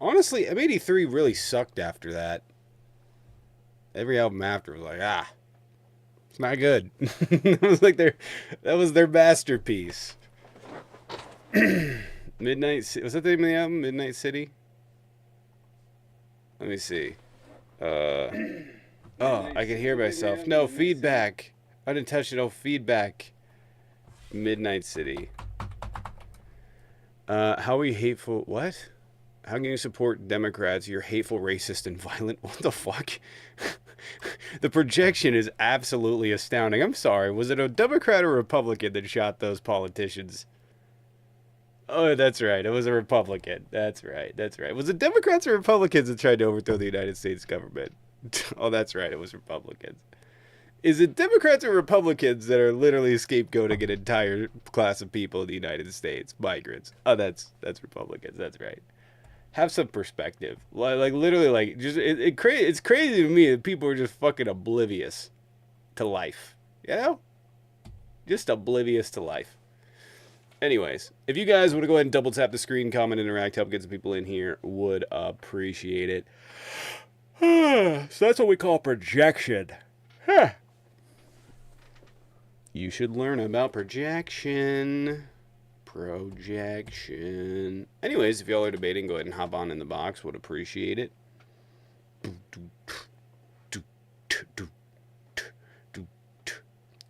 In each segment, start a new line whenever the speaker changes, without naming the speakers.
Honestly, M83 really sucked after that. Every album after was like, it's not good. That was their masterpiece. Midnight was that the name of the album? Midnight City. Let me see. Uh, oh, I can hear myself. No feedback. Unintentional feedback. Midnight City. How are you hateful? What? How can you support Democrats? You're hateful, racist, and violent. What the fuck? The projection is absolutely astounding. I'm sorry. Was it a Democrat or Republican that shot those politicians? Oh, that's right. It was a Republican. That's right. That's right. Was it Democrats or Republicans that tried to overthrow the United States government? Oh, that's right. It was Republicans. Is it Democrats or Republicans that are literally scapegoating an entire class of people in the United States, migrants? Oh, that's Republicans. That's right. Have some perspective. Like literally, like just it's crazy to me that people are just fucking oblivious to life. You know, just oblivious to life. Anyways, if you guys want to go ahead and double tap the screen, comment, interact, help get some people in here, would appreciate it. So that's what we call projection. Huh. You should learn about projection. Projection. Anyways, if y'all are debating, go ahead and hop on in the box. Would appreciate it.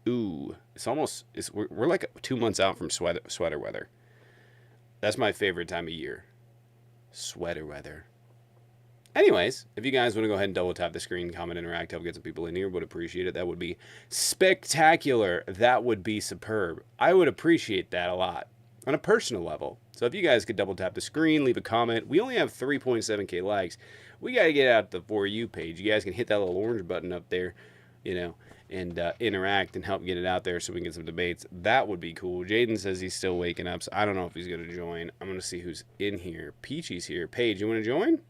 Ooh, we're like 2 months out from sweater weather. That's my favorite time of year. Sweater weather. Anyways, if you guys want to go ahead and double tap the screen, comment, interact, help get some people in here, would appreciate it. That would be spectacular. That would be superb. I would appreciate that a lot on a personal level. So if you guys could double tap the screen, leave a comment. We only have 3.7k likes. We got to get out the For You page. You guys can hit that little orange button up there, and interact and help get it out there so we can get some debates. That would be cool. Jaden says he's still waking up, so I don't know if he's going to join. I'm going to see who's in here. Peachy's here. Paige, you want to join?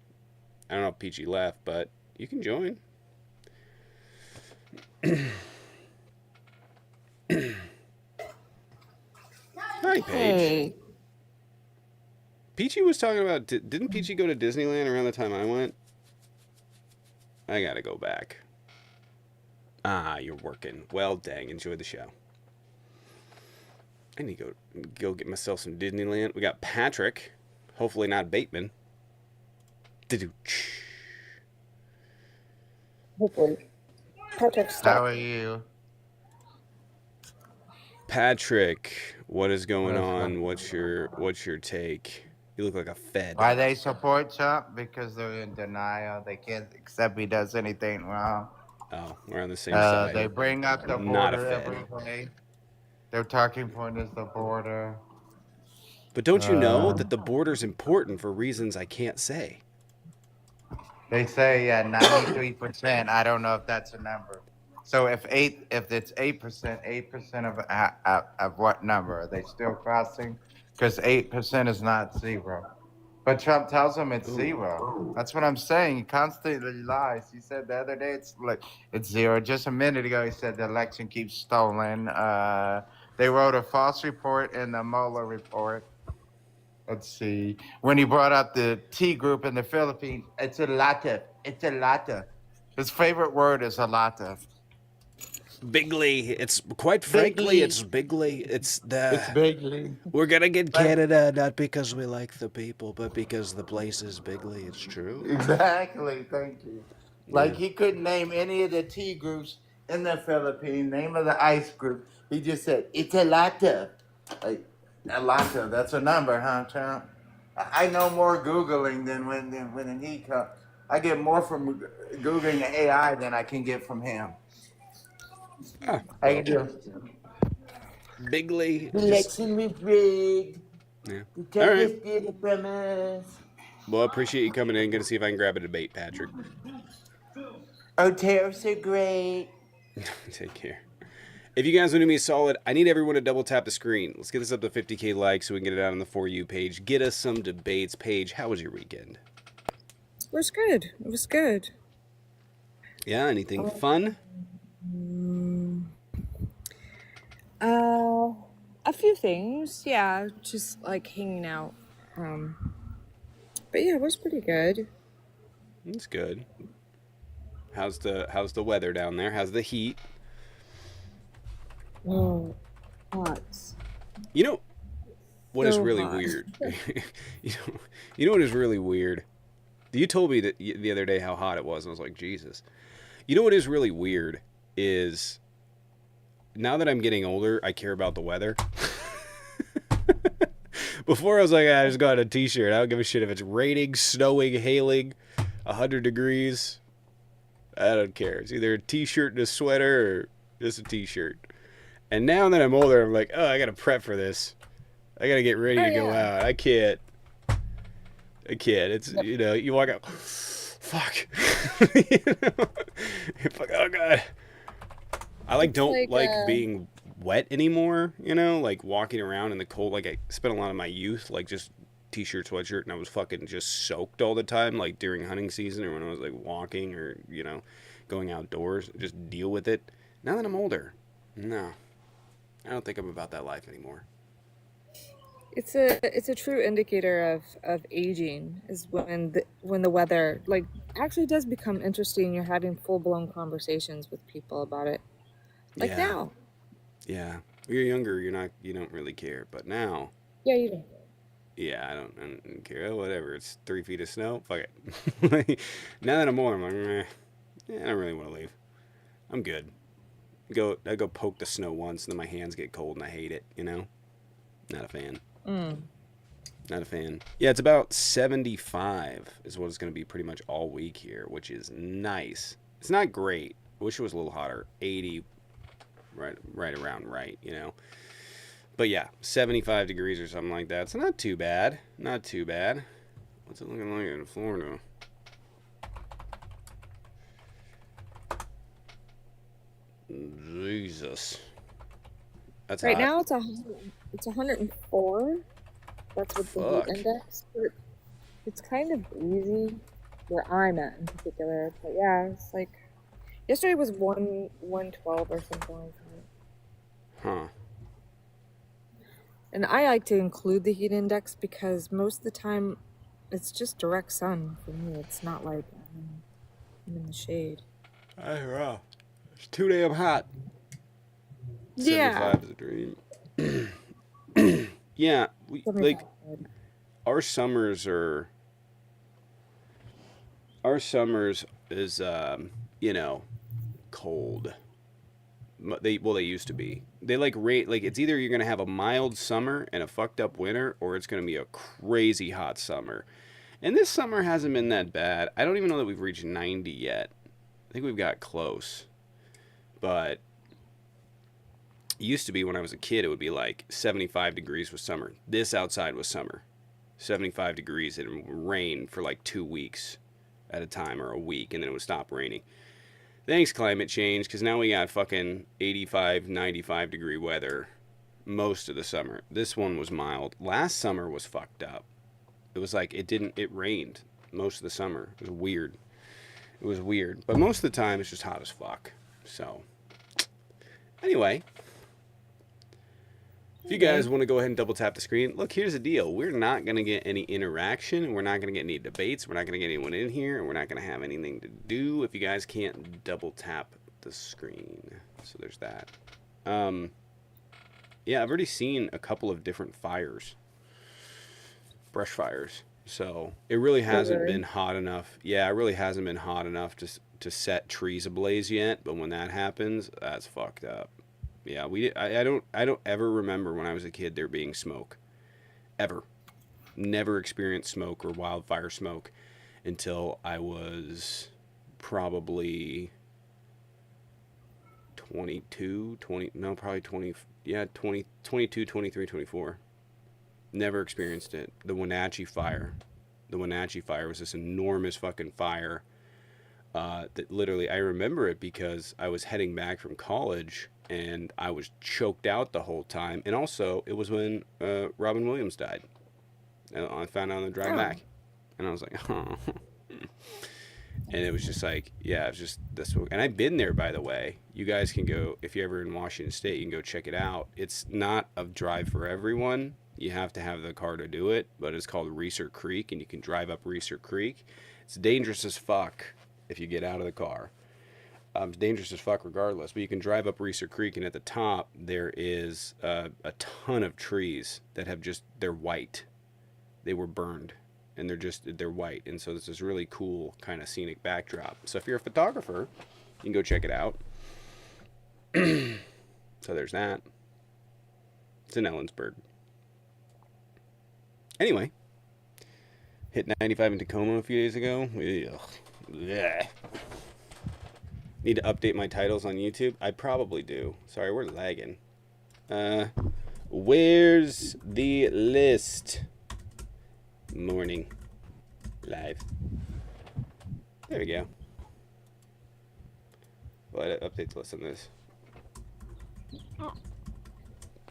I don't know if Peachy left, but you can join. Hi, Paige.
Hey.
Peachy was talking about... Didn't Peachy go to Disneyland around the time I went? I gotta go back. You're working. Well, dang. Enjoy the show. I need to go get myself some Disneyland. We got Patrick. Hopefully not Bateman.
Hopefully. Patrick's
How
stuck.
are you?
Patrick, what is going on? What's your take? You look like a Fed.
Why they support Trump? Because they're in denial. They can't accept he does anything wrong.
Oh, we're on the same side.
They bring up the
Not a
border
Fed.
every day. Their talking point is the border.
But don't you know that the border's important for reasons I can't say?
They say 93%. I don't know if that's a number. So if it's 8% of what number? Are they still crossing? Because 8% is not zero. But Trump tells them it's zero. That's what I'm saying. He constantly lies. He said the other day it's zero. Just a minute ago, he said the election keeps stolen. They wrote a false report in the Mueller report. Let's see. When he brought up the T group in the Philippines, it's a lata. It's a lata. His favorite word is a lata.
Bigly. It's quite frankly, it's bigly. It's
bigly.
We're gonna get Canada not because we like the people, but because the place is bigly. It's true.
Exactly. Thank you. Like he couldn't name any of the T groups in the Philippines. Name of the ice group. He just said it's a lata. Like a lata. That's a number, huh, Trump? I know more Googling than when he comes. I get more from Googling AI than I can get from him. How you doing?
Bigly.
The election was rigged.
Yeah.
The terrorists did it from us.
Well, I appreciate you coming in. Gonna see if I can grab a debate, Patrick.
Oh, tariffs are great.
Take care. If you guys want to be solid, I need everyone to double tap the screen. Let's get this up to 50k likes so we can get it out on the For You page. Get us some debates. Paige, how was your weekend?
It was good. It was good.
Yeah, anything fun?
A few things. Yeah, just like hanging out But yeah, it was pretty good.
That's good. How's the weather down there? How's the heat?
Oh, hot.
You know what is
So
really
hot.
weird? you know, you know what is really weird? You told me that the other day how hot it was, and I was like, Jesus. You know what is really weird is now that I'm getting older, I care about the weather. Before I was like, I just got a t-shirt. I don't give a shit if it's raining, snowing, hailing, 100 degrees. I don't care. It's either a t-shirt and a sweater or just a t-shirt. And now that I'm older, I'm like, oh, I gotta prep for this. I gotta get ready
Oh
to go
yeah.
out. I can't. It's,
Yep.
you walk out, fuck. You know? Fuck, oh god. I like
It's
don't
like
like being wet anymore, like walking around in the cold. Like I spent a lot of my youth like just t-shirt, sweatshirt, and I was fucking just soaked all the time, like during hunting season or when I was like walking or, going outdoors. Just deal with it. Now that I'm older, no. I don't think I'm about that life anymore.
it's a true indicator of aging is when the weather like actually does become interesting. You're having full blown conversations with people about it. Like
Yeah.
now.
Yeah. When you're younger, you don't really care, but now,
Yeah, you do.
yeah, I don't care. Oh, whatever. It's 3 feet of snow. Fuck it. Like, now that I'm older, I'm like, meh. Yeah, I don't really want to leave. I'm good. I go poke the snow once, and then my hands get cold, and I hate it. Not a fan.
Mm.
Not a fan. Yeah, it's about 75 is what it's going to be pretty much all week here, which is nice. It's not great. I wish it was a little hotter. 80, right around right. But yeah, 75 degrees or something like that. It's not too bad. Not too bad. What's it looking like in Florida? Jesus. That's
Right
hot.
now it's 104. That's with the heat
Fuck.
index. But it's kind of easy where I'm at in particular. But yeah, it's like yesterday was 112 or something like that.
Huh.
And I like to include the heat index because most of the time it's just direct sun for me. It's not like I'm in the shade.
I know. It's too damn hot.
Yeah.
75 is a dream. Yeah, we like
75.
our summers are our summers is cold. They used to be. They like rate like it's either you're gonna have a mild summer and a fucked up winter, or it's gonna be a crazy hot summer. And this summer hasn't been that bad. I don't even know that we've reached 90 yet. I think we've got close, but it used to be when I was a kid, it would be like 75 degrees was summer. This outside was summer. 75 degrees and it would rain for like 2 weeks at a time or a week, and then it would stop raining. Thanks, climate change, because now we got fucking 85, 95 degree weather most of the summer. This one was mild. Last summer was fucked up. It was like it rained most of the summer. It was weird. It was weird. But most of the time, it's just hot as fuck. So, anyway, if you guys
Anyway,
want to go ahead and double tap the screen, look, here's the deal. We're not going to get any interaction. We're not going to get any debates. We're not going to get anyone in here. And we're not going to have anything to do if you guys can't double tap the screen. So there's that. Yeah, I've already seen a couple of different fires, brush fires. So it really
oh
hasn't
really?
been hot enough. Yeah, it really hasn't been hot enough to set trees ablaze yet. But when that happens, that's fucked up. Yeah, I don't ever remember when I was a kid there being smoke. Ever. Never experienced smoke or wildfire smoke until I was probably 22, 20, no, probably 20, yeah, 20, 22, 23, 24. Never experienced it. The Wenatchee fire. The Wenatchee fire was this enormous fucking fire that literally I remember it because I was heading back from college and I was choked out the whole time. And also, it was when Robin Williams died. And I found out on the drive
Oh.
back, and I was like, oh. And it was just like, yeah, it's just this. And I've been there, by the way. You guys can go if you're ever in Washington State. You can go check it out. It's not a drive for everyone. You have to have the car to do it, but it's called Reeser Creek, and you can drive up Reeser Creek. It's dangerous as fuck if you get out of the car. It's dangerous as fuck regardless, but you can drive up Reeser Creek, and at the top there is a ton of trees that have just, they're white. They were burned, and they're white, and so there's this really cool kind of scenic backdrop. So if you're a photographer, you can go check it out. So there's that. It's in Ellensburg. Anyway, hit 95 in Tacoma a few days ago. Ugh. Yeah. Need to update my titles on YouTube? I probably do. Sorry, we're lagging. Where's the list? Morning. Live. There we go. Well, I update the list on this.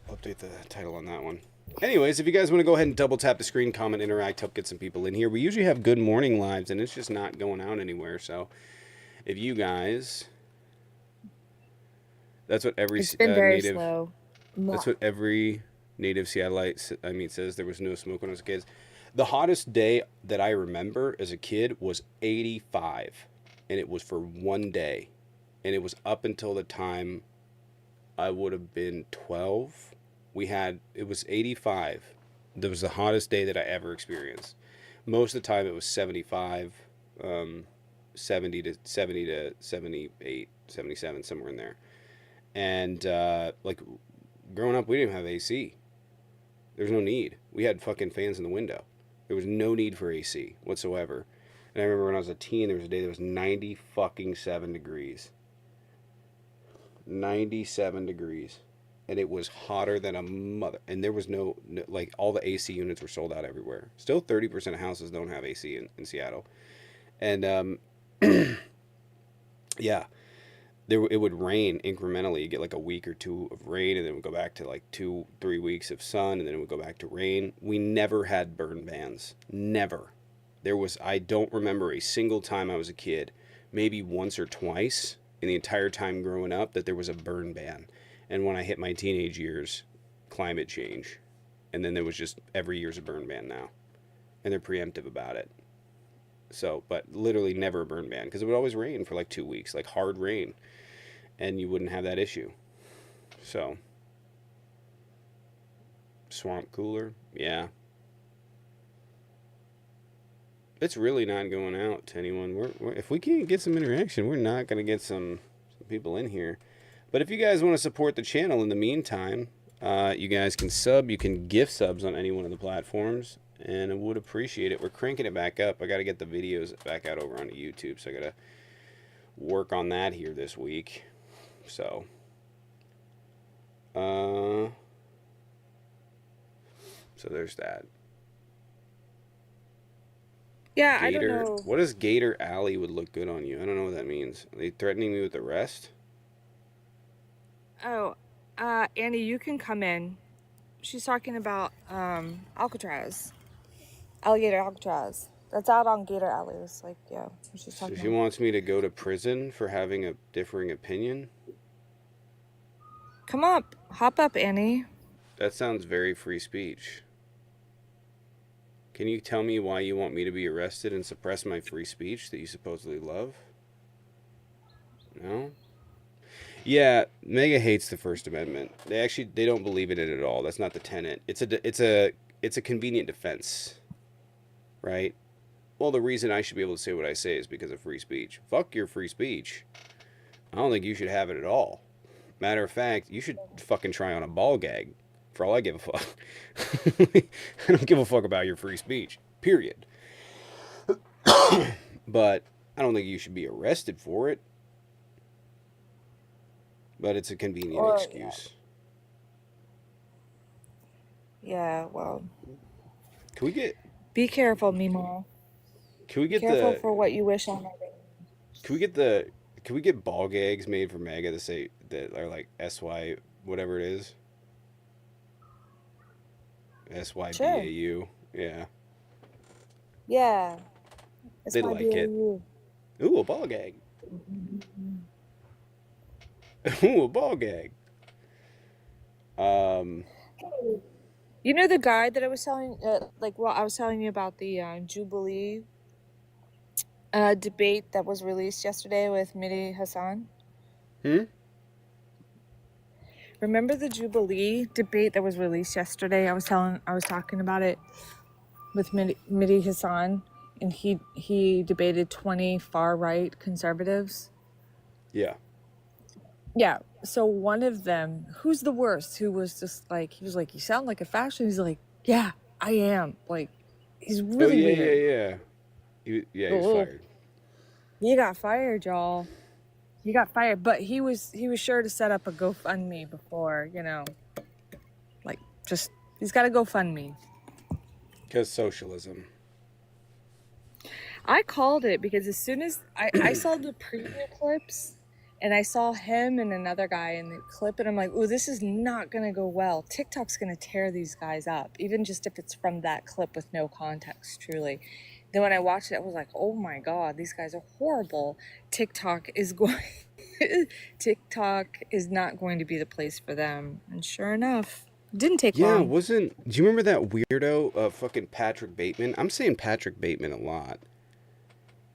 Update the title on that one. Anyways, if you guys want to go ahead and double tap the screen, comment, interact, help get some people in here. We usually have good morning lives, and it's just not going out anywhere. So, if you guys, that's what every
It's been very
native,
slow.
that's what every native Seattleite, says. There was no smoke when I was a kid. The hottest day that I remember as a kid was 85, and it was for one day, and it was up until the time I would have been 12. It was 85. That was the hottest day that I ever experienced. Most of the time it was 75, 70 to 78, 77, somewhere in there. And like growing up, we didn't have AC. There was no need. We had fucking fans in the window. There was no need for AC whatsoever. And I remember when I was a teen, there was a day that was 90 fucking 7 degrees. 97 degrees. And it was hotter than a mother. And there was no, like, all the AC units were sold out everywhere. Still 30% of houses don't have AC in Seattle. And, yeah, it would rain incrementally. You get like a week or two of rain, and then it would go back to like 2-3 weeks of sun, and then it would go back to rain. We never had burn bans. Never. I don't remember a single time I was a kid, maybe once or twice in the entire time growing up, that there was a burn ban. And when I hit my teenage years, climate change. And then there was just every year's a burn ban now. And they're preemptive about it. So, but literally never a burn ban, because it would always rain for like 2 weeks, like hard rain. And you wouldn't have that issue. So, swamp cooler, yeah. It's really not going out to anyone. If we can't get some interaction, we're not going to get some people in here. But if you guys want to support the channel in the meantime, you guys can sub. You can gift subs on any one of the platforms, and I would appreciate it. We're cranking it back up. I got to get the videos back out over onto YouTube, so I got to work on that here this week. So, so there's that.
Yeah,
Gator,
I don't know.
what does Gator Alley would look good on you? I don't know what that means. Are they threatening me with arrest?
Oh, Andy, you can come in. She's talking about Alcatraz, alligator Alcatraz. That's out on Gator Alley. It's like, yeah, she's
So
talking
she
about.
wants me to go to prison for having a differing opinion?
Come up, hop up, Annie.
That sounds very free speech. Can you tell me why you want me to be arrested and suppress my free speech that you supposedly love? No? Yeah, Mega hates the First Amendment. They don't believe in it at all. That's not the tenet. It's a convenient defense, right? Well, the reason I should be able to say what I say is because of free speech. Fuck your free speech. I don't think you should have it at all. Matter of fact, you should fucking try on a ball gag. For all I give a fuck. I don't give a fuck about your free speech. Period. But I don't think you should be arrested for it. But it's a convenient excuse.
Yeah, well.
Can we get...
Be careful, Mimo.
Can we get
careful for what you wish on.
Can we get ball gags made for Mega that are like SY whatever it is? SYBAU.
Sure.
Yeah.
Yeah.
They like it. Ooh, a ball gag. Ooh, a ball gag.
You know the guy that I was telling, I was telling you about the Jubilee debate that was released yesterday with Mehdi Hassan?
Hmm?
Remember the Jubilee debate that was released yesterday? I was talking about it with Mehdi Hassan, and he debated 20 far right conservatives.
Yeah.
Yeah. So one of them, who's the worst, who was just like, he was like, you sound like a fascist. He's like, yeah, I am. Like, he's
Oh,
really
yeah, yeah,
weird.
yeah. He was
Oh,
fired.
he got fired, y'all. He got fired, but he was sure to set up a GoFundMe before, like just he's got a GoFundMe.
Because socialism.
I called it because as soon as I saw the preview clips and I saw him and another guy in the clip, and I'm like, oh, this is not going to go well. TikTok's going to tear these guys up, even just if it's from that clip with no context, truly. Then when I watched it, I was like, oh my God, these guys are horrible. TikTok is going, TikTok is not going to be the place for them. And sure enough, it didn't take
Yeah,
long.
wasn't. Do you remember that weirdo, fucking Patrick Bateman? I'm saying Patrick Bateman a lot.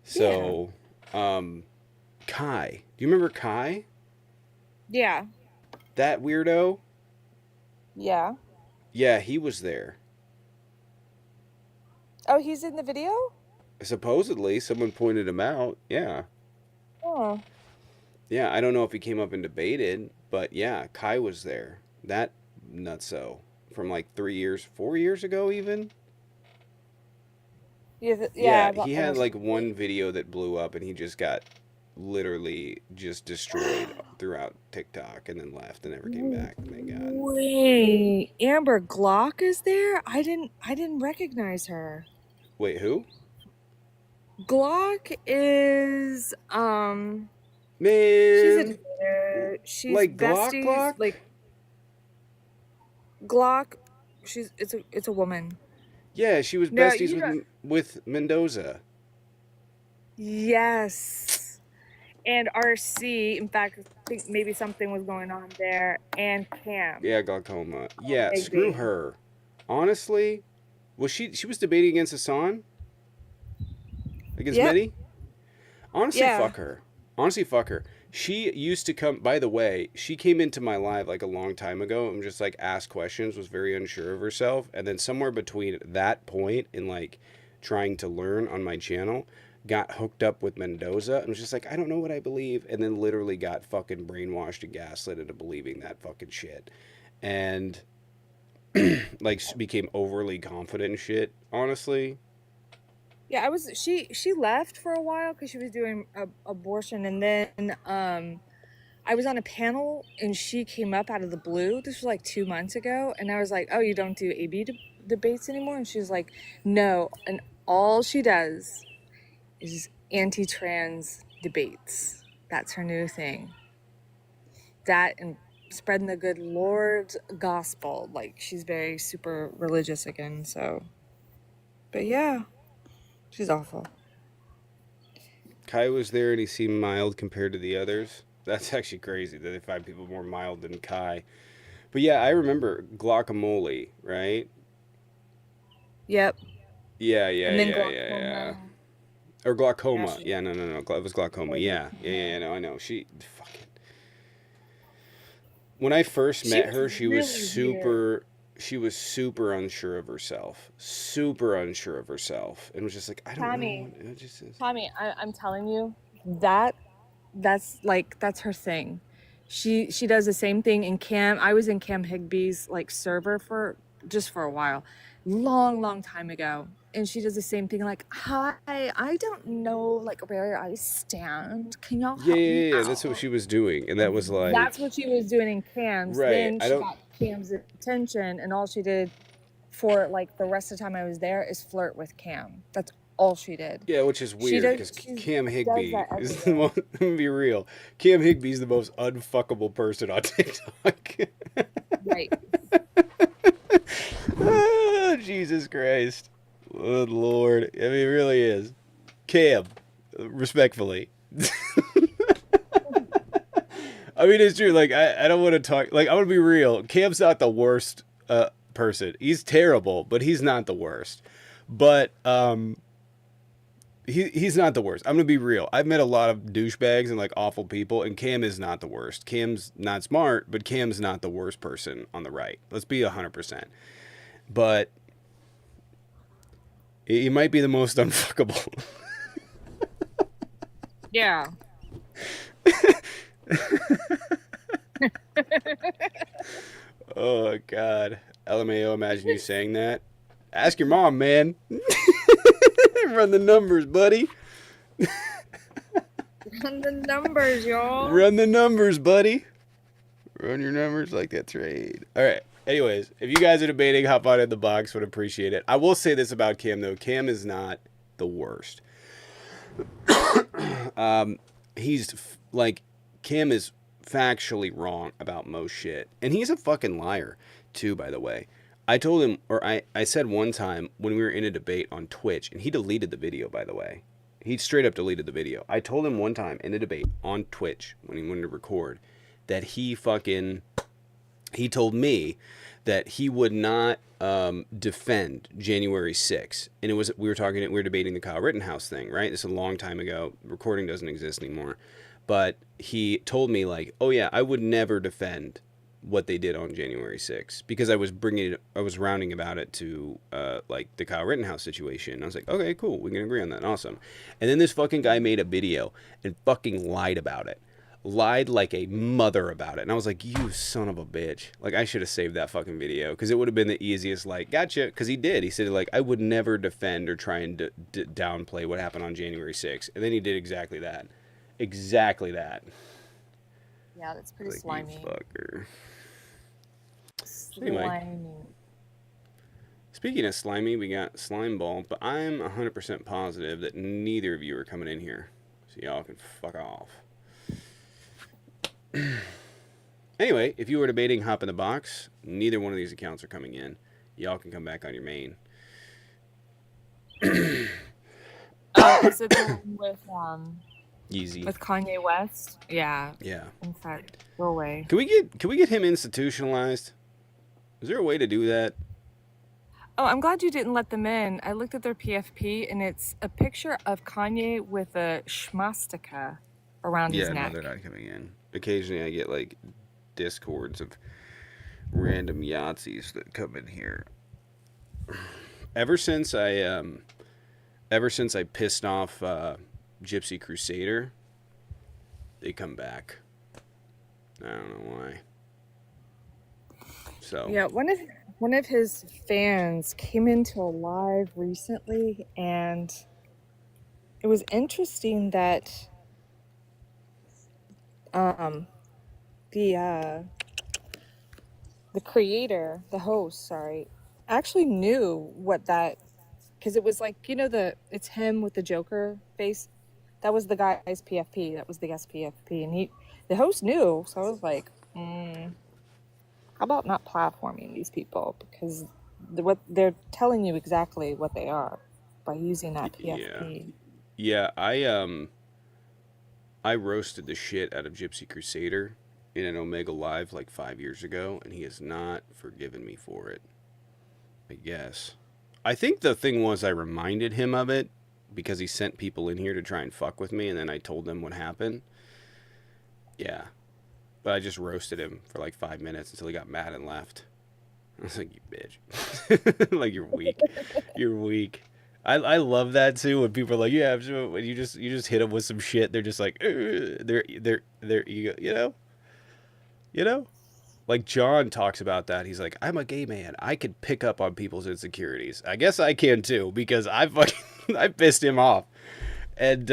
Yeah.
So, Kai. Do you remember Kai?
Yeah.
That weirdo?
Yeah.
Yeah, he was there.
Oh, he's in the video?
Supposedly, someone pointed him out. Yeah.
Oh.
Yeah, I don't know if he came up and debated, but yeah, Kai was there. That nutso. From like 3 years, 4 years ago, even?
Yeah, yeah,
Yeah,
about
he had
almost
like
3 years.
one video that blew up and he just got literally just destroyed throughout TikTok and then left and never came back. Thank God.
Wait, Amber Glock is there? I didn't recognize her.
Wait, who?
Glock is she's a
Man,
debater. She's
like Glock
besties
Glock?
like Glock. It's a woman.
Yeah, she was
No,
besties
you don't.
with Mendoza.
Yes. And RC, in fact, I think maybe something was going on there. And Cam
Yeah, glaucoma. Yeah, screw
Higby.
her. Honestly, was she was debating against Hassan? Against
Yep.
Mehdi? Honestly,
Yeah.
fuck her. Honestly, fuck her. She used to come. By the way, she came into my live like a long time ago and just like asked questions, was very unsure of herself, and then somewhere between that point and like trying to learn on my channel, got hooked up with Mendoza and was just like, I don't know what I believe, and then literally got fucking brainwashed and gaslit into believing that fucking shit, and like became overly confident and shit. Honestly,
Yeah, she left for a while because she was doing abortion, and then I was on a panel and she came up out of the blue. This was like 2 months ago, and I was like, "Oh, you don't do debates anymore?" And she was like, "No," and all she does is anti-trans debates. That's her new thing. That and spreading the good Lord's gospel. Like she's very super religious again. So, but yeah, she's awful.
Kai was there and he seemed mild compared to the others. That's actually crazy that they find people more mild than Kai. But yeah, I remember guacamole, right?
Yep.
Yeah,
And then
yeah.
glaucoma.
Or
Yeah,
glaucoma.
she
Yeah, no. It was glaucoma. Yeah. No, I know. She fucking. When I first
she
met
was
her,
really weird.
she was super unsure of herself. Super unsure of herself. And was just like, I don't know
Tommy,
what it just is.
Tommy, I'm telling you, that that's her thing. She does the same thing in Cam. I was in Cam Higby's like server for just for a while, long time ago, and she does the same thing. Like, hi, I don't know like where I stand. Can y'all help me
Yeah, that's what
out?
she was doing. And that was
That's
like,
what she was doing in Cam's.
right.
Then
I
she
don't.
got Cam's attention, and all she did for like the rest of the time I was there is flirt with Cam. That's all she did.
Yeah, which is weird because
She
Cam
does
Higby
that
is the
everywhere.
most. Let me be real. Cam Higby's the most unfuckable person on TikTok.
Right.
Oh, Jesus Christ. Good Lord. I mean, it really is. Cam, respectfully. I mean, it's true. Like, I don't want to talk. Like, I want to be real. Cam's not the worst person. He's terrible, but he's not the worst. But he's not the worst. I'm gonna be real. I've met a lot of douchebags and like awful people, and Cam is not the worst. Cam's not smart, but Cam's not the worst person on the right. Let's be 100%. But he might be the most unfuckable.
Yeah.
Oh God, LMAO. Imagine you saying that. Ask your mom, man. Run the numbers, buddy.
Run the numbers, y'all.
Run the numbers, buddy. Run your numbers like that trade. All right. Anyways, if you guys are debating, hop on in the box. Would appreciate it. I will say this about Cam, though. Cam is not the worst. He's like, Cam is factually wrong about most shit. And he's a fucking liar, too, by the way. I told him, or I said one time when we were in a debate on Twitch, and he deleted the video, by the way. He straight up deleted the video. I told him one time in a debate on Twitch when he wanted to record that he told me that he would not defend January 6th. And we were debating the Kyle Rittenhouse thing, right? This is a long time ago. Recording doesn't exist anymore. But he told me like, oh yeah, I would never defend what they did on January 6th because I was rounding about it to like the Kyle Rittenhouse situation. And I was like, okay, cool, we can agree on that, awesome. And then this fucking guy made a video and fucking lied about it. Lied like a mother about it. And I was like, you son of a bitch. Like, I should have saved that fucking video because it would have been the easiest, like, gotcha. Because he did. He said, like, I would never defend or try and downplay what happened on January 6th. And then he did exactly that. Exactly that.
Yeah, that's pretty
like,
slimy.
You fucker.
Slimy.
Anyway, speaking of slimy, we got slime ball, but I'm 100% positive that neither of you are coming in here. So y'all can fuck off. Anyway, if you were debating hop in the box, neither one of these accounts are coming in. Y'all can come back on your main.
Is it the one with
Yeezy.
with Kanye West? Yeah.
Yeah.
In fact, go away.
Can we get him institutionalized? Is there a way to do that?
Oh, I'm glad you didn't let them in. I looked at their PFP and it's a picture of Kanye with a schmastika around his neck.
Yeah, no, they're not coming in. Occasionally I get like discords of random Yahtzees that come in here. Ever since I pissed off Gypsy Crusader, they come back. I don't know why. So
Yeah, one of his fans came into a live recently, and it was interesting that the creator, the host, sorry, actually knew what that, because it was like, it's him with the Joker face. That was the guy's PFP. That was the guest PFP, and the host knew. So I was like, how about not platforming these people, because what they're telling you exactly what they are by using that PFP.
Yeah, I roasted the shit out of Gypsy Crusader in an Omega Live like 5 years ago, and he has not forgiven me for it. I guess. I think the thing was I reminded him of it because he sent people in here to try and fuck with me, and then I told them what happened. Yeah. But I just roasted him for like 5 minutes until he got mad and left. I was like, you bitch. Like, you're weak. You're weak. I love that too when people are like, yeah, when you just hit them with some shit, they're just like, their ego, you know? Like John talks about that. He's like, I'm a gay man. I could pick up on people's insecurities. I guess I can too, because I pissed him off. And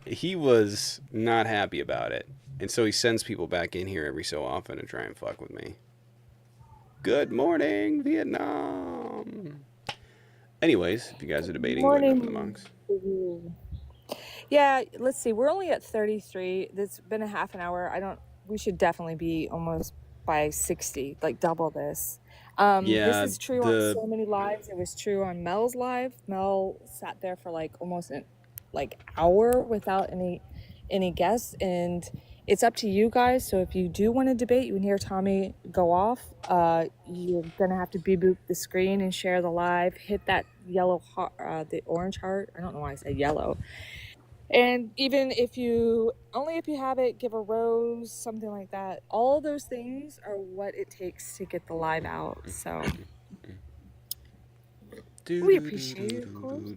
he was not happy about it. And so he sends people back in here every so often to try and fuck with me. Good morning, Vietnam. Anyways, if you guys are debating, going up in the monks.
Yeah, let's see. We're only at 33. It's been a half an hour. We should definitely be almost by 60, like double this. This is true on so many lives. It was true on Mel's live. Mel sat there for like almost an hour without any guests, and It's up to you guys. So if you do want to debate, you can hear Tommy go off. You're gonna have to reboot the screen and share the live. Hit that yellow heart, the orange heart. I don't know why I said yellow. And even if you have it, give a rose, something like that. All those things are what it takes to get the live out. So we appreciate it, of course.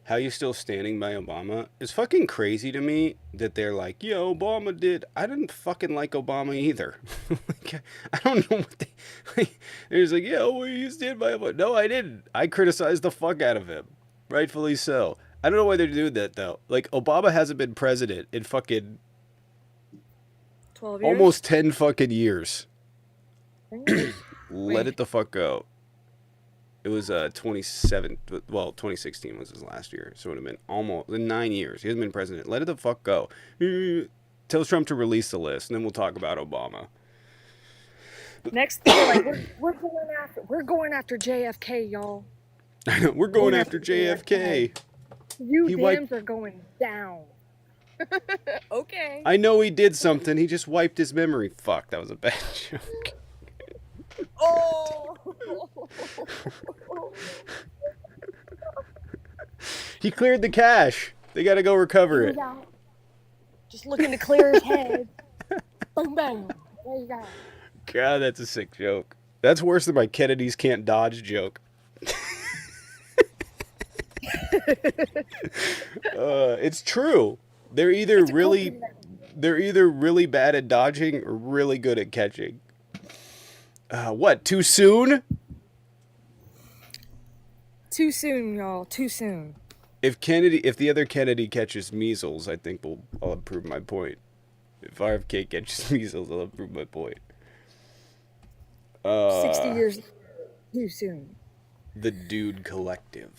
How you still standing by Obama? It's fucking crazy to me that they're like, yeah, Obama did. I didn't fucking like Obama either. Like, I don't know what they. Like, they're just like, yeah, well, you stand by Obama. No, I didn't. I criticized the fuck out of him. Rightfully so. I don't know why they're doing that, though. Like, Obama hasn't been president in fucking
12 years?
almost 10 fucking years.
10 years?
Let it the fuck go. It was 2016 was his last year, so it would have been almost 9 years. He hasn't been president. Let it the fuck go. Tell Trump to release the list, and then we'll talk about Obama.
Next thing, like, we're going after JFK, y'all.
I know, we're going after JFK.
You dams are going down. Okay.
I know he did something. He just wiped his memory. Fuck, that was a bad joke.
Oh.
He cleared the cache. They got to go recover it.
Just looking to clear his head. Boom, boom. There you go.
God, that's a sick joke. That's worse than my Kennedys can't dodge joke. It's true. They're either really bad at dodging or really good at catching. What? Too soon?
Too soon, y'all. Too soon.
If the other Kennedy catches measles, I think I'll improve my point. If RFK catches measles, I'll improve my point.
60 years too soon.
The Dude Collective.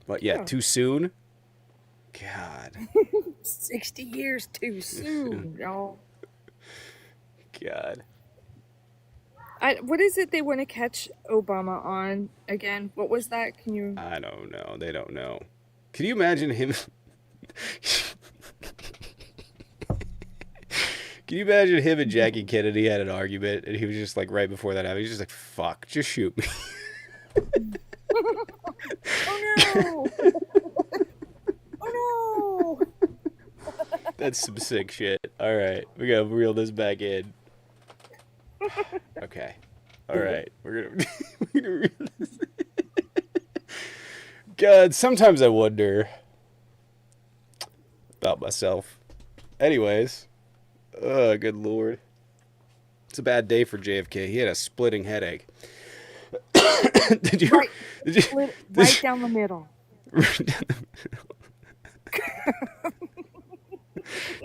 But yeah, too soon? God.
60 years too soon, y'all.
God.
What is it they want to catch Obama on again? What was that? Can you?
I don't know. They don't know. Can you imagine him? Can you imagine him and Jackie Kennedy had an argument, and he was just like, right before that happened, he was just like, fuck, just shoot me.
Oh no! Oh no!
That's some sick shit. All right, we gotta reel this back in. Okay. All right, we're gonna reel this. God, sometimes I wonder about myself. Anyways, good lord, it's a bad day for JFK. He had a splitting headache. Did you?
Right down the middle.
Right down the middle.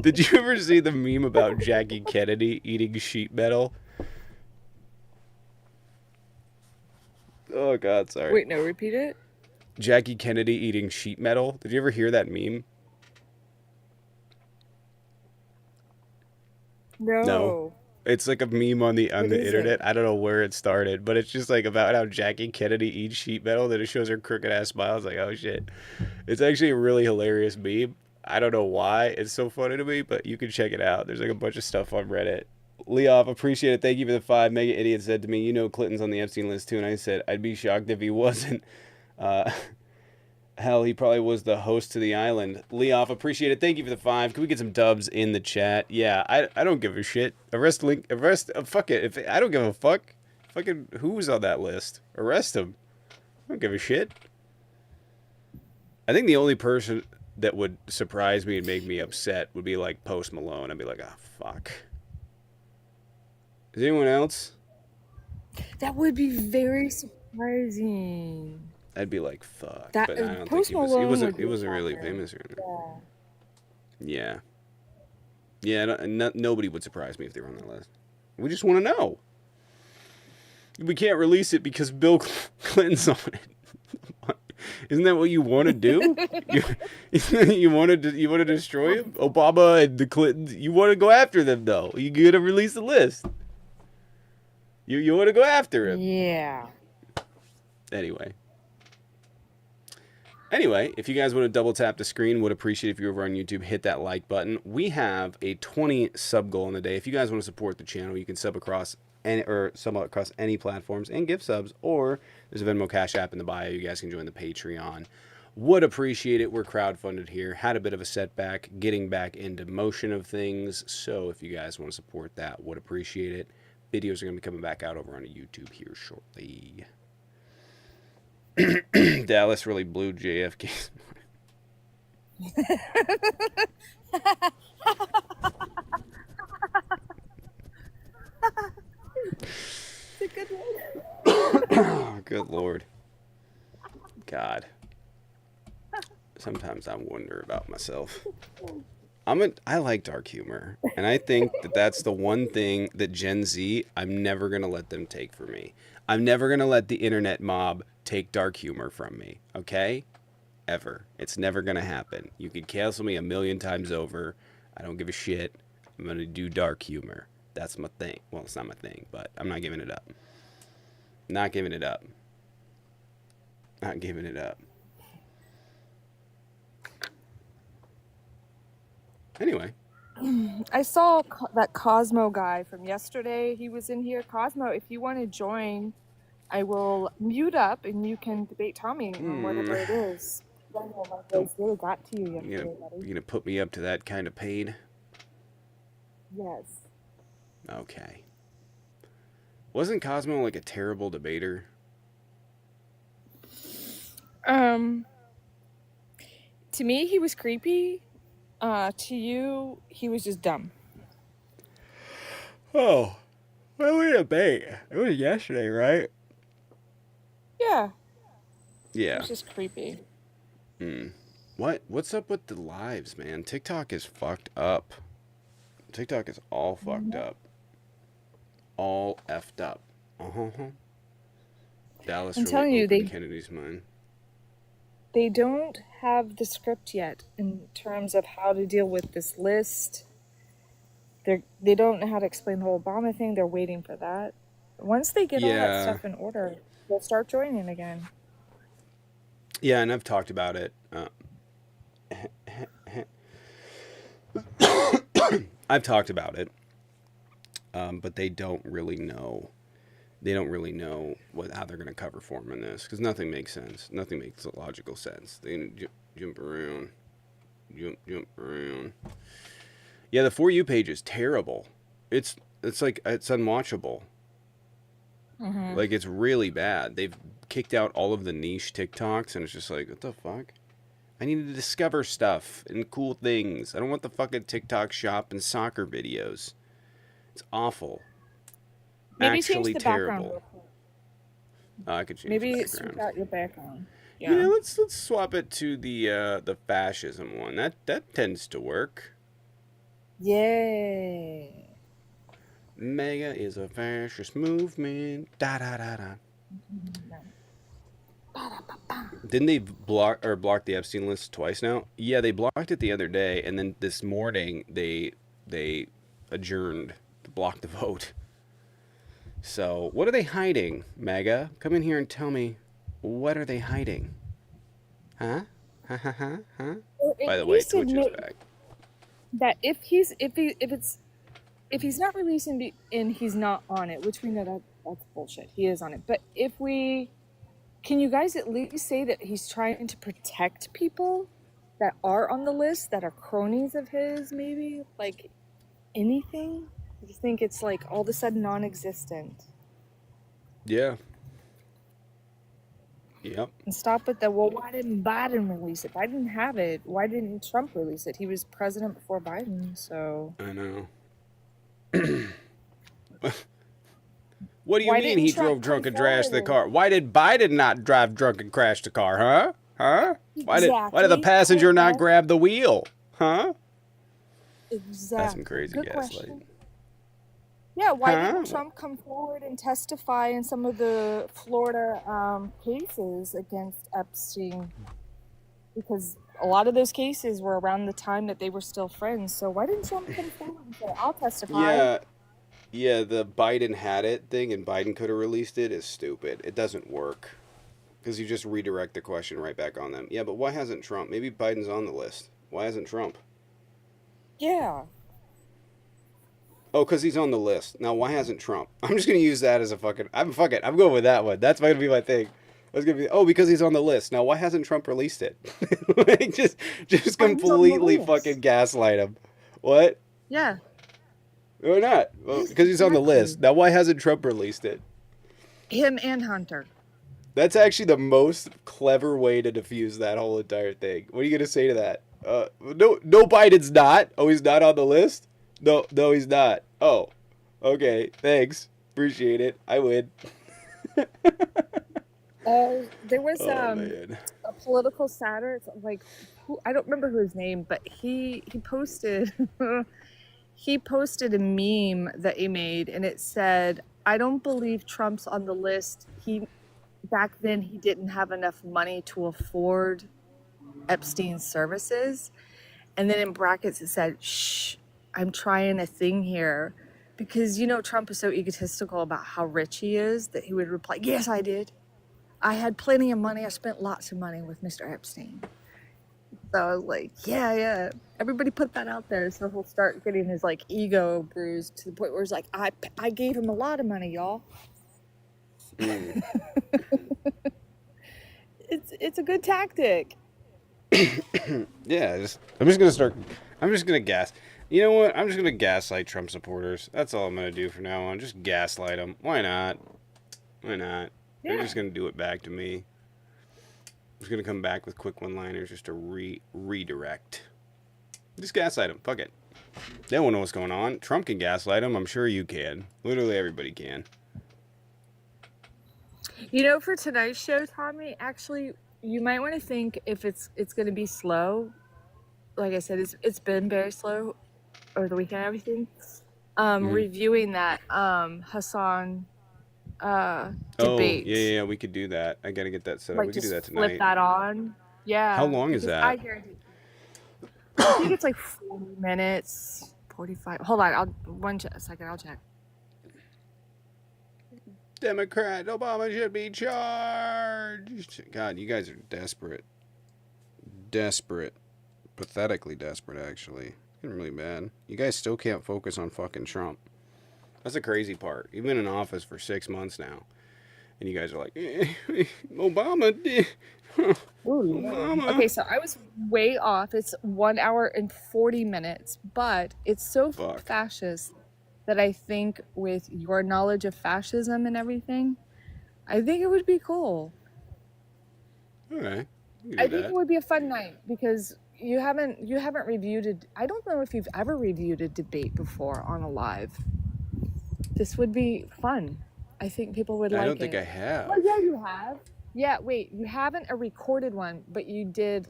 Did you ever see the meme about Jackie Kennedy eating sheet metal? Oh God, sorry.
Wait, no, repeat it.
Jackie Kennedy eating sheet metal. Did you ever hear that meme? No. It's like a meme on the internet. I don't know where it started, but it's just like about how Jackie Kennedy eats sheet metal. Then it shows her crooked ass smile. It's like, oh shit. It's actually a really hilarious meme. I don't know why it's so funny to me, but you can check it out. There's like a bunch of stuff on Reddit. Leoff, appreciate it. Thank you for the 5. Mega Idiot said to me, you know Clinton's on the Epstein list too, and I said I'd be shocked if he wasn't. Hell, he probably was the host to the island. Leoff, appreciate it. Thank you for the 5. Can we get some dubs in the chat? Yeah, I don't give a shit. Fuck it. I don't give a fuck. Fucking who's on that list? Arrest him. I don't give a shit. I think the only person that would surprise me and make me upset would be like Post Malone. I'd be like, oh, fuck. Is anyone else?
That would be very surprising.
I'd be like, fuck.
That,
but I don't
Post
think he wasn't really famous or anything.
Yeah.
Yeah. Nobody would surprise me if they were on that list. We just want to know. We can't release it because Bill Clinton's on it. Isn't that what you want to do? You want to destroy him? Obama and the Clintons. You want to go after them, though. You got to release the list. You want to go after him.
Yeah.
Anyway. Anyway, if you guys want to double tap the screen, would appreciate if you're over on YouTube, hit that like button. We have a 20 sub goal in the day. If you guys want to support the channel, you can sub across any platforms and give subs, or there's a Venmo Cash App in the bio. You guys can join the Patreon. Would appreciate it. We're crowdfunded here. Had a bit of a setback, getting back into motion of things. So if you guys want to support that, would appreciate it. Videos are going to be coming back out over on YouTube here shortly. Dallas really blew JFK.
It's a good one.
Oh, good Lord. God. Sometimes I wonder about myself. I like dark humor, and I think that that's the one thing that Gen Z, I'm never going to let them take from me. I'm never going to let the internet mob take dark humor from me, okay? Ever. It's never going to happen. You can cancel me a million times over. I don't give a shit. I'm going to do dark humor. That's my thing. Well, it's not my thing, but I'm not giving it up. Not giving it up. Not giving it up. Anyway.
I saw that Cosmo guy from yesterday. He was in here. Cosmo, if you want to join, I will mute up and you can debate Tommy on whatever it is. I don't know if my voice really got to you yesterday, buddy.
You gonna put me up to that kind of pain?
Yes.
Okay. Wasn't Cosmo like a terrible debater?
To me, he was creepy. To you, he was just dumb.
Oh, well, we debate. It was yesterday, right?
Yeah. He
Yeah.
was just creepy.
What's up with the lives, man? TikTok is fucked up. TikTok is all fucked up. All effed up. Dallas
I'm
really
telling you,
opened Kennedy's mind.
they don't have the script yet in terms of how to deal with this list. They don't know how to explain the whole Obama thing. They're waiting for that. Once they get all that stuff in order, they'll start joining again.
Yeah, and I've talked about it. I've talked about it, but they don't really know. They don't really know how they're going to cover form in this, because nothing makes sense. Nothing makes logical sense. They jump around. Jump around. Yeah, the For You page is terrible. It's like, it's unwatchable. Like, it's really bad. They've kicked out all of the niche TikToks, and it's just like, what the fuck? I need to discover stuff and cool things. I don't want the fucking TikTok shop and soccer videos. It's awful.
Maybe
Actually
change the
terrible.
background.
I could change
Maybe
the
switch
background.
out your background.
Yeah, let's swap it to the fascism one. That tends to work.
Yeah.
Mega is a fascist movement. Da da da da. Didn't they block the Epstein list twice now? Yeah, they blocked it the other day, and then this morning they adjourned to block the vote. So what are they hiding, Mega? Come in here and tell me, what are they hiding? Huh? Huh? Huh? Huh? Huh? By the way, Twitch is back.
That if he's not releasing and he's not on it, which we know that's bullshit. He is on it. But can you guys at least say that he's trying to protect people that are on the list that are cronies of his, maybe? Like anything? I just think it's like all of a sudden non-existent.
Yeah. Yep.
And stop with why didn't Biden release it? Biden didn't have it. Why didn't Trump release it? He was president before Biden, so.
I know. What do you mean he drove drunk and crashed the car? Why did Biden not drive drunk and crash the car, huh? Huh? Why did the passenger not grab the wheel? Huh?
Exactly.
That's some crazy gaslighting.
Yeah, why didn't Trump come forward and testify in some of the Florida cases against Epstein? Because a lot of those cases were around the time that they were still friends. So why didn't Trump come forward and say, I'll testify? Yeah,
the Biden had it thing and Biden could have released it is stupid. It doesn't work. Because you just redirect the question right back on them. Yeah, but why hasn't Trump? Maybe Biden's on the list. Why hasn't Trump?
Yeah.
Oh, because he's on the list. Now, why hasn't Trump? I'm just going to use that as a fucking... Fuck it. I'm going with that one. That's going to be my thing. I was going to be... Oh, because he's on the list. Now, why hasn't Trump released it? Like, just
Oh, he's on the
completely
list.
fucking gaslight him. What?
Yeah.
Or not? Well, because he's on the list. Now, why hasn't Trump released it?
Him and Hunter.
That's actually the most clever way to diffuse that whole entire thing. What are you going to say to that? No, Biden's not. Oh, he's not on the list? No, he's not. Oh, okay. Thanks. Appreciate it. I win.
There was
Man.
a political satirist, like I don't remember who his name, but he posted he posted a meme that he made, and it said, "I don't believe Trump's on the list. Back then he didn't have enough money to afford Epstein's services," and then in brackets it said, "Shh, I'm trying a thing here." Because, Trump is so egotistical about how rich he is that he would reply, "Yes, I did. I had plenty of money. I spent lots of money with Mr. Epstein." So I was like, yeah. Everybody put that out there so he'll start getting his, ego bruised to the point where he's like, I gave him a lot of money, y'all.
Mm.
It's a good tactic.
Yeah, I'm just gonna gas. You know what? I'm just gonna gaslight Trump supporters. That's all I'm gonna do from now on. Just gaslight them. Why not?
Yeah.
They're just gonna do it back to me. I'm just gonna come back with quick one-liners just to redirect. Just gaslight them. Fuck it. They won't know what's going on. Trump can gaslight them. I'm sure you can. Literally everybody can.
For tonight's show, Tommy, actually, you might want to think if it's going to be slow. Like I said, it's been very slow over the weekend and everything. Reviewing that Hassan debate.
Yeah, we could do that. I gotta get that set up. We could do that tonight.
Flip that on. Yeah.
How long is that?
I think it's like 40 minutes, 45. Hold on, a second, I'll check.
Democrat Obama should be charged. God, you guys are desperate. Pathetically desperate, actually. It's getting really bad. You guys still can't focus on fucking Trump. That's the crazy part. You've been in office for 6 months now. And you guys are like, Obama. Obama.
Okay, so I was way off. It's 1 hour and 40 minutes. But it's so fascist that I think with your knowledge of fascism and everything, I think it would be cool.
Okay.
I think it would be a fun night because you haven't reviewed it. I don't know if you've ever reviewed a debate before on a live. This would be fun. I think people would like it.
I don't think I have.
Oh, yeah, you have. Yeah, wait, you haven't a recorded one, but you did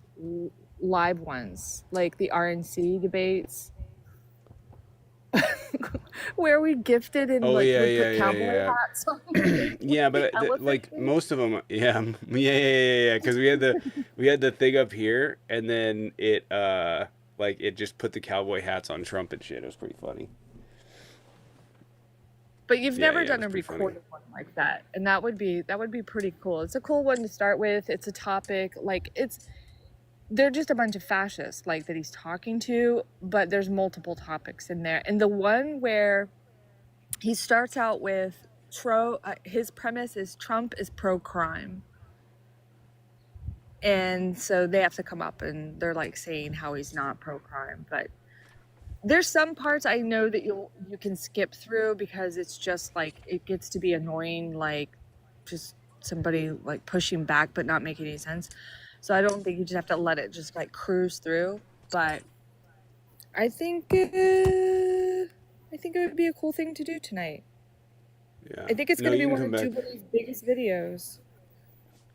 live ones, like the RNC debates. Where we gifted and put cowboy hats on.
Yeah, but most of them, yeah, because we had the thing up here, and then it just put the cowboy hats on Trump and shit. It was pretty funny.
But you've never done a recorded one like that, and that would be pretty cool. It's a cool one to start with. It's a topic they're just a bunch of fascists that he's talking to, but there's multiple topics in there. And the one where he starts out with his premise is Trump is pro-crime. And so they have to come up and they're saying how he's not pro-crime, but there's some parts I know that you can skip through because it's just it gets to be annoying, just somebody pushing back but not making any sense. So I don't think you just have to let it just cruise through. But I think it would be a cool thing to do tonight.
Yeah.
I think it's going to be one of Jubilee's biggest videos.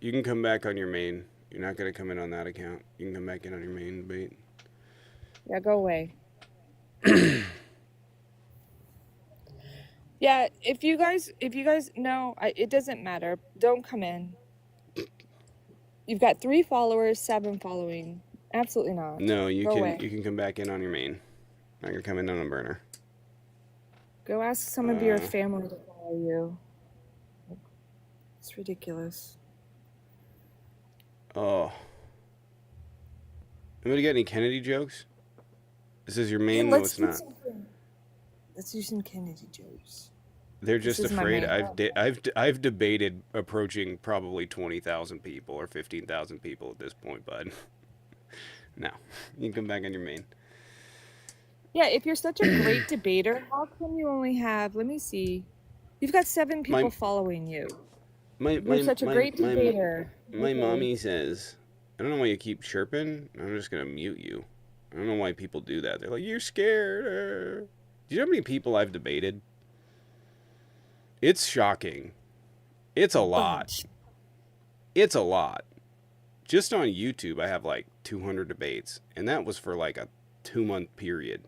You can come back on your main. You're not going to come in on that account. You can come back in on your main debate.
Yeah, go away. Yeah, if you guys know, it doesn't matter. Don't come in. You've got 3 followers, 7 following. Absolutely not.
No, you can come back in on your main. Not gonna come in on a burner.
Go ask some of your family to follow you. It's ridiculous.
Oh. Anybody got any Kennedy jokes? This is your
Yeah,
main? No,
let's
it's
do
not.
something. Let's do some Kennedy jokes.
They're
This
just
is my
afraid.
main.
I've debated approaching probably 20,000 people or 15,000 people at this point, bud. No, you can come back on your main.
Yeah, if you're such a great debater, how come you only have, let me see, you've got 7 people
My
following you.
my
You're
my
such a
my
great
my my,
debater.
my
Okay.
mommy says, I don't know why you keep chirping. I'm just gonna mute you. I don't know why people do that. They're like, you're scared. Do you know how many people I've debated? It's shocking. It's a
A
lot.
bunch.
It's a lot. Just on YouTube, I have like 200 debates, and that was for like a 2-month period.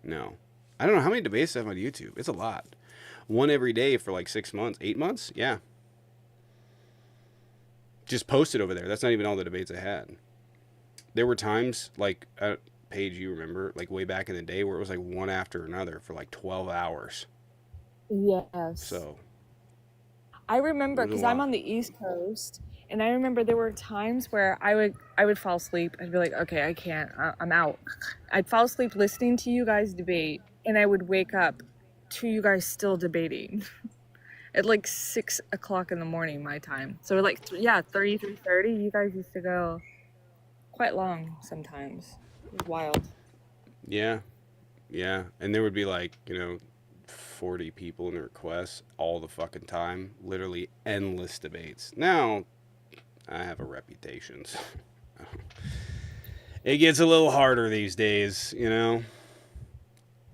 No, I don't know how many debates I have on YouTube. It's a lot. One every day for like 6 months, 8 months. Yeah, just posted over there. That's not even all the debates I had. There were times like Paige, you remember, like way back in the day, where it was like one after another for like 12 hours.
Yes.
So
I
it
remember
was a
because I'm
lot.
on the East Coast, and I remember there were times where I would fall asleep. I'd be like, okay, I can't. I'm out. I'd fall asleep listening to you guys debate, and I would wake up to you guys still debating at like 6 o'clock in the morning my time. So like yeah, 3:30. You guys used to go quite long sometimes. It was wild.
Yeah, yeah, and there would be like 40 people in the requests all the fucking time. Literally endless debates. Now I have a reputation. So it gets a little harder these days,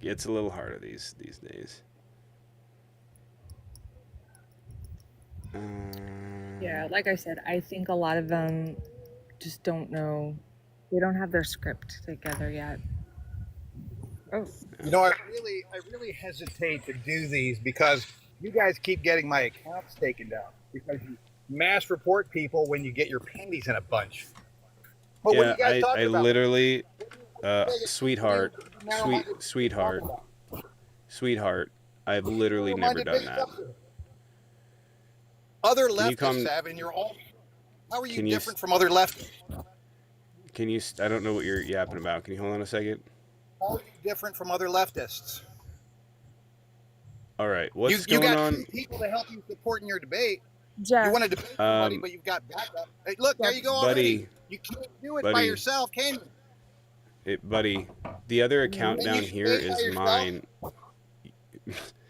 Gets a little harder these days.
Yeah, like I said, I think a lot of them just don't know. They don't have their script together yet. Oh.
You know, I really hesitate to do these because you guys keep getting my accounts taken down because you mass report people when you get your panties in a bunch. But what are
Yeah,
you guys
I
talking about?
literally,
What
sweetheart,
are you narrow-minded talking
sweetheart,
about?
sweetheart, I've
What are you
literally never
narrow-minded
done
based
that.
up to? Other
Can you
leftists
come?
have, and you're all. How are you
Can you?
different from other leftists?
Can you? I don't know what you're yapping about. Can you hold on a second?
How are you different from other leftists?
All right,
You
what's
you
going
got
on?
2 people to help you support in your debate. You
Jeff,
want to debate somebody,
Um,
but you've got backup. Hey, look, there
Jeff,
you go already.
buddy,
You can't do it by
buddy,
yourself, can
buddy. The other
you?
account
Can you
down here
debate by
is
yourself?
mine,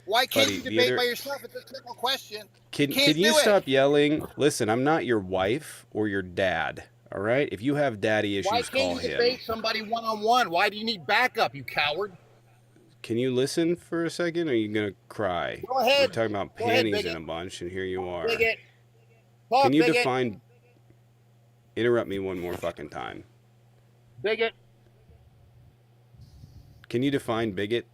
Why can't
buddy.
you
The
debate
other.
by yourself? It's a simple question. You
Can
can't
you
do it.
stop yelling? Listen, I'm not your wife or your dad. All right. If you have daddy
Why
issues,
can't
call
you
him.
debate somebody one-on-one? Why do you need backup, you coward?
Can you listen for a second? Or are you gonna cry?
Go
We're
ahead.
talking about
Go ahead,
panties in
bigot.
a bunch, and here you
Talk,
are.
bigot.
Can
Talk,
you
bigot.
define? Interrupt me one more fucking time.
Bigot.
Can you define bigot?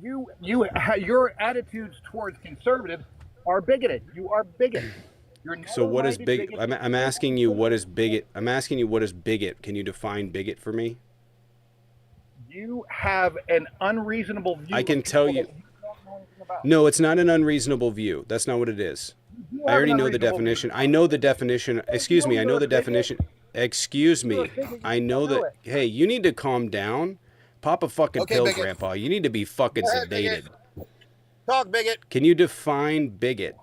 Your attitudes towards conservatives are bigoted. You are bigoted. You're
So what is
narrow-minded
big?
bigot.
I'm asking you what is bigot. I'm asking you what is bigot. Can you define bigot for me?
You have an unreasonable view
I can
of
tell
people
you.
that you don't know anything about.
No, it's not an unreasonable view. That's not what it is.
You
I
have an
already know the
unreasonable view.
definition. I know the definition. Excuse me. I know
You're a
the
bigot.
definition. Excuse
You're a
me.
bigot. You
I
just
know
don't know
that.
it.
Hey, you need to calm down. Pop a fucking
Okay,
pill,
bigot.
Grandpa. You need to be fucking
Go ahead, bigot.
sedated.
Talk, bigot.
Can you define bigot?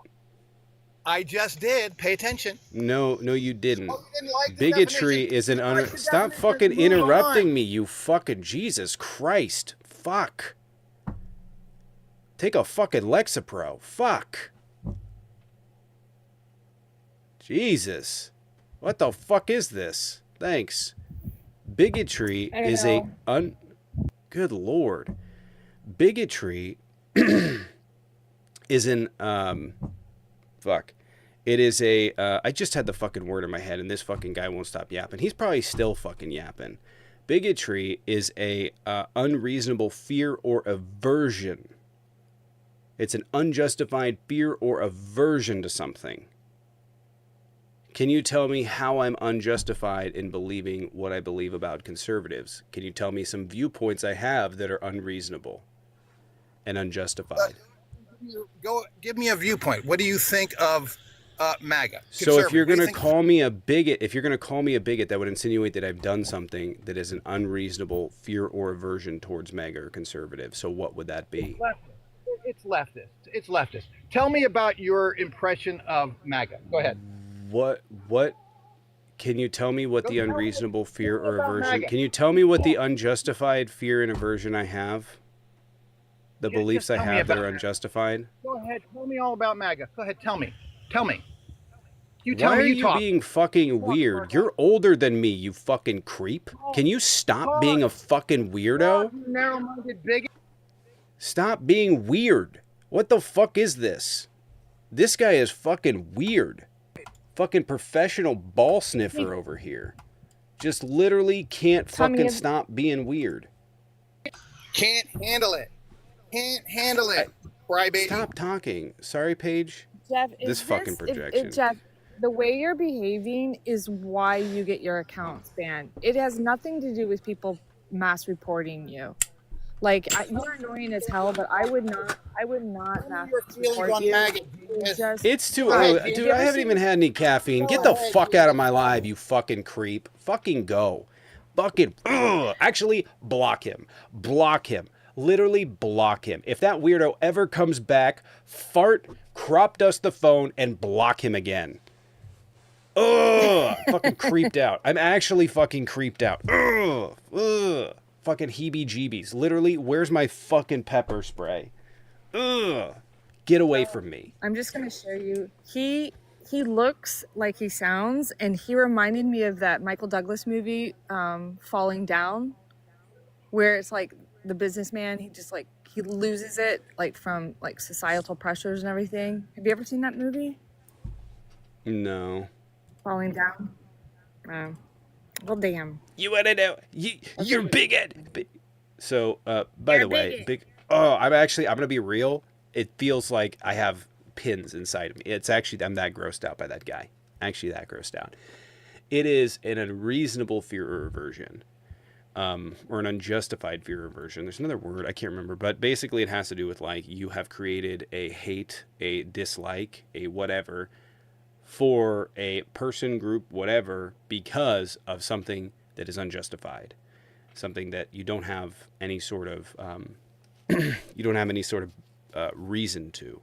I just did. Pay attention.
No, you didn't.
Oh, you didn't like the
Bigotry
definition.
is an
You like the
Stop
definition.
fucking
Move
interrupting
on.
me, you fucking Jesus Christ. Fuck. Take a fucking Lexapro. Fuck. Jesus. What the fuck is this? Thanks. Bigotry
I don't
is
know.
Good Lord. Bigotry is an fuck. It is a I just had the fucking word in my head and this fucking guy won't stop yapping. He's probably still fucking yapping. Bigotry is a unreasonable fear or aversion. It's an unjustified fear or aversion to something. Can you tell me how I'm unjustified in believing what I believe about conservatives? Can you tell me some viewpoints I have that are unreasonable and unjustified?
Go give me a viewpoint. What do you think of MAGA.
So if you're
Conservative. What do
going
you
to
think?
call me a bigot, if you're going to call me a bigot, that would insinuate that I've done something that is an unreasonable fear or aversion towards MAGA or conservative. So what would that be?
It's leftist. It's leftist. Tell me about your impression of MAGA. Go ahead.
What can you tell me what the unreasonable fear or
about
aversion?
MAGA.
Can you tell me what the unjustified fear and aversion I have? The
Just
beliefs I
tell me
have that
about
are
it.
unjustified?
Go ahead. Tell me all about MAGA. Go ahead. Tell me. Tell me. You tell
Why
me.
are
You
you
talk.
being fucking weird? You're older than me, you fucking creep. Can you stop being a fucking weirdo?
You narrow-minded bigot.
Stop being weird. What the fuck is this? This guy is fucking weird. Fucking professional ball sniffer over here. Just literally can't fucking stop being weird.
Can't handle it. Can't handle it. Crybaby.
Stop talking. Sorry, Paige.
Jeff,
This fucking projection.
Jeff, the way you're behaving is why you get your accounts banned. It has nothing to do with people mass reporting you. Like, you're annoying as hell, but I would not mass report you.
It's too early. Dude, I haven't even had any caffeine. Get the fuck out of my live, you fucking creep. Fucking go. Fucking, actually, block him. Block him. Literally block him. If that weirdo ever comes back, fart, crop dust the phone, and block him again. Ugh. Fucking creeped out. I'm actually fucking creeped out. Ugh. Ugh. Fucking heebie-jeebies. Literally, where's my fucking pepper spray? Ugh. Get away from me.
I'm just gonna show you. He looks like he sounds, and he reminded me of that Michael Douglas movie, Falling Down, where it's like the businessman, he loses it like from like societal pressures and everything. Have you ever seen that movie?
No.
Falling Down? Well, damn.
You wanna know? You're bigot. So, by the way, I'm gonna be real. It feels like I have pins inside of me. It's actually, I'm that grossed out by that guy. Actually, that grossed out. It is an unreasonable fear or aversion, or an unjustified fear or aversion. There's another word, I can't remember, but basically it has to do with like you have created a hate, a dislike, a whatever for a person, group, whatever, because of something that is unjustified, something that you don't have any sort of reason to.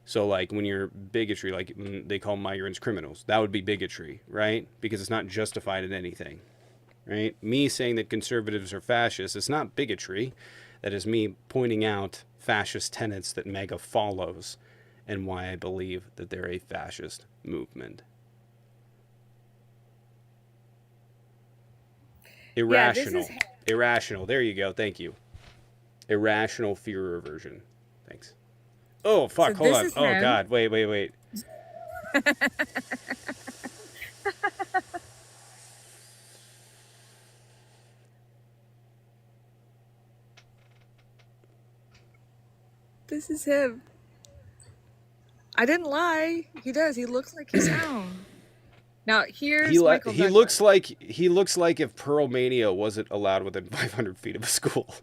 So like when you're bigotry, like when they call migrants criminals, that would be bigotry, right? Because it's not justified in anything, right? Me saying that conservatives are fascists, it's not bigotry. That is me pointing out fascist tenets that MAGA follows and why I believe that they're a fascist movement. Irrational. Irrational. There you go. Thank you. Irrational fear or aversion. Thanks. Oh, fuck.
So
hold on. Oh, God. Wait.
This is him. I didn't lie. He does. He looks like he sounds. Now here's Michael Douglas.
He looks like if Pearl Mania wasn't allowed within 500 feet of a school.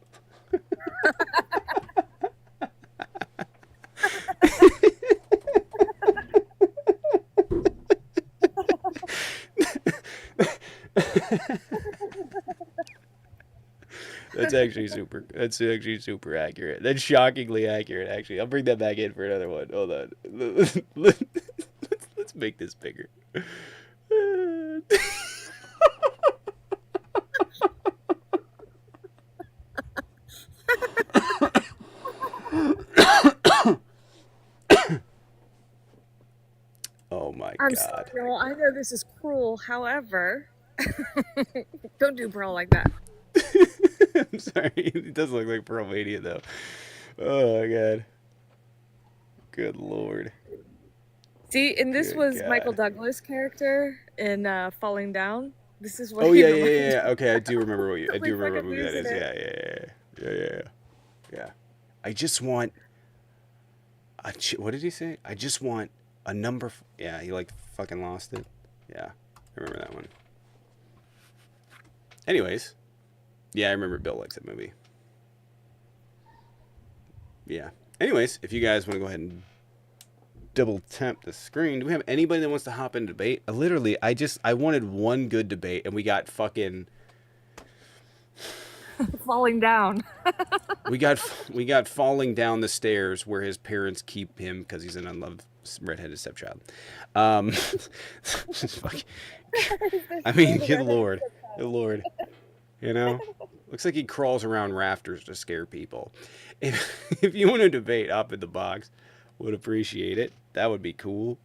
That's actually super accurate. That's shockingly accurate, actually. I'll bring that back in for another one. Hold on. Let's make this bigger. Oh my
I'm
God.
sorry, Pearl. I know this is cruel. However, don't do Pearl like that.
I'm sorry. It does look like Pearl Mania, though. Oh, my God. Good Lord.
See, and this
Good
was
God.
Michael Douglas' character in Falling Down. This is what.
Oh,
he
yeah.
reminded me.
Okay, I do remember what
Totally fucking
movie that is.
losing
Yeah. I just want what did he say? I just want a number. Yeah, he like fucking lost it. Yeah, I remember that one. Anyways, yeah, I remember Bill likes that movie. Yeah. Anyways, if you guys want to go ahead and double tap the screen. Do we have anybody that wants to hop in debate? Literally, I wanted one good debate, and we got fucking
Falling down.
we got falling down the stairs where his parents keep him because he's an unloved redheaded stepchild. Fuck. I mean, good lord, good lord. You know, looks like he crawls around rafters to scare people. If you want to debate, up in the box, would appreciate it. That would be cool.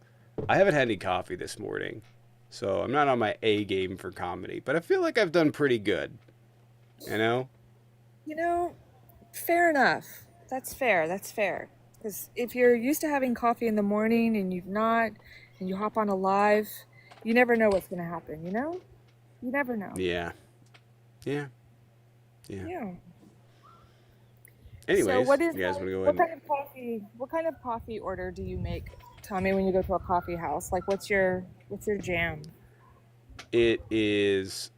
I haven't had any coffee this morning, so I'm not on my A game for comedy, but I feel like I've done pretty good. You know?
You know, fair enough. That's fair. That's fair. Because if you're used to having coffee in the morning and you've not, and you hop on a live, you never know what's going to happen, you know? You never know.
Yeah. Yeah. Yeah.
Yeah.
Anyways,
So what is
you guys want to go
what
ahead?
what kind of coffee order do you make, Tommy, when you go to a coffee house? Like what's your jam?
It is